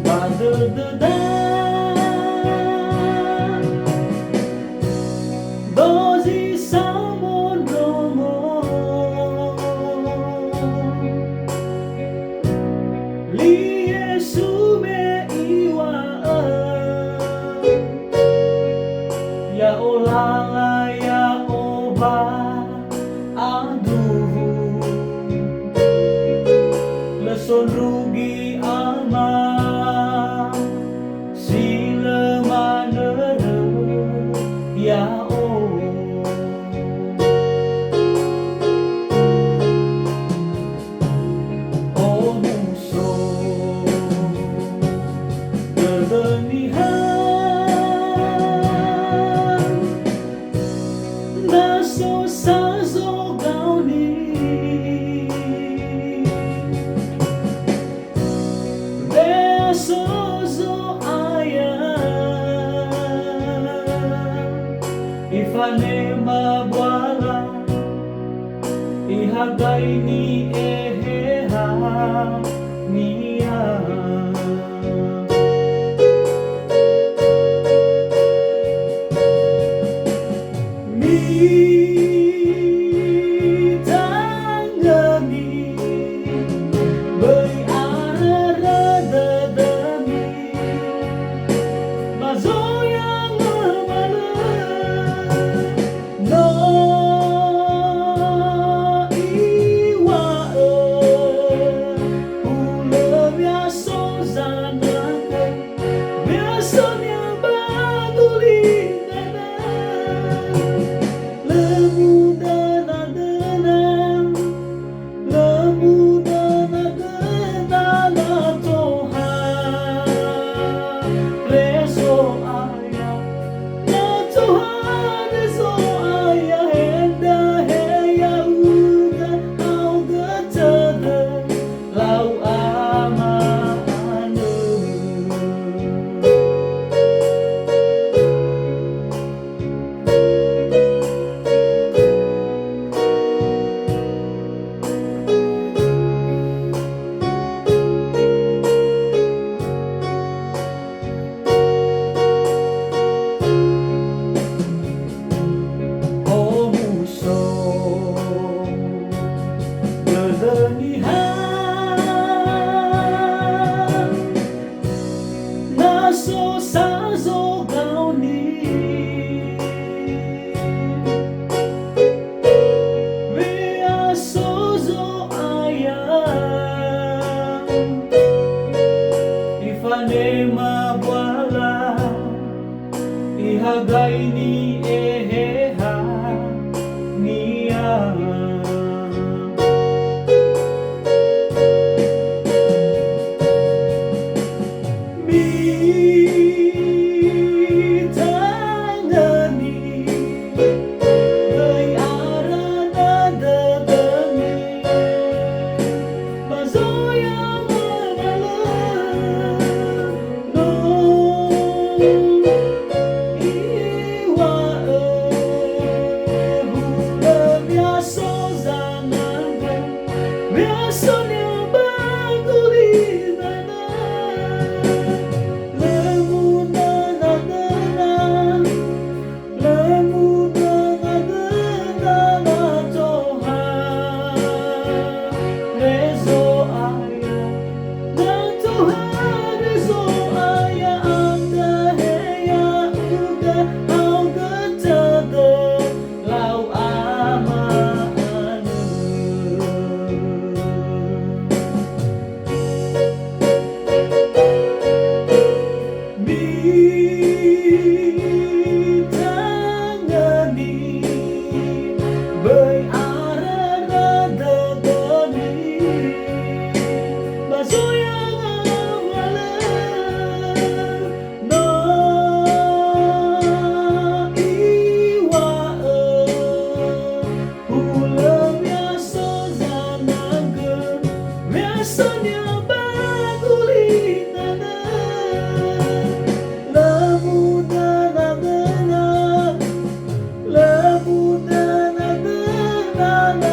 Madededa dozi samudromo li Yesu me iwa ya olala ya oba aduh leson rugi ama sila manere ya oh musuh kedenihan naso sazo gauni besozo ayah ifane mabwala ihagay ni eheha niya mitangani bai arada dami mazoyang mala no iwa ula biaso zanaka biasanya batulina lemudan adenang lemudan adenang Tuhan reso ayah na Tuhan reso ayah hendak heya uga auga tada lau amane oh musuh kedenihan naso sazo gauni biasozo ayah ifane mabwala ihagay ni eheha niya mitangani bai arada dami mazoyang mala no iwa hula biaso zananga biasanya batulina lemudan adenang lemudan adenang Tuhan reso ayah na Tuhan reso ayah anda heya uga auga tada lau amane mitangani bai arada dami mazoyang mala no iwa hula biaso zananga biasanya batulina lemudan adenang lemudan adenang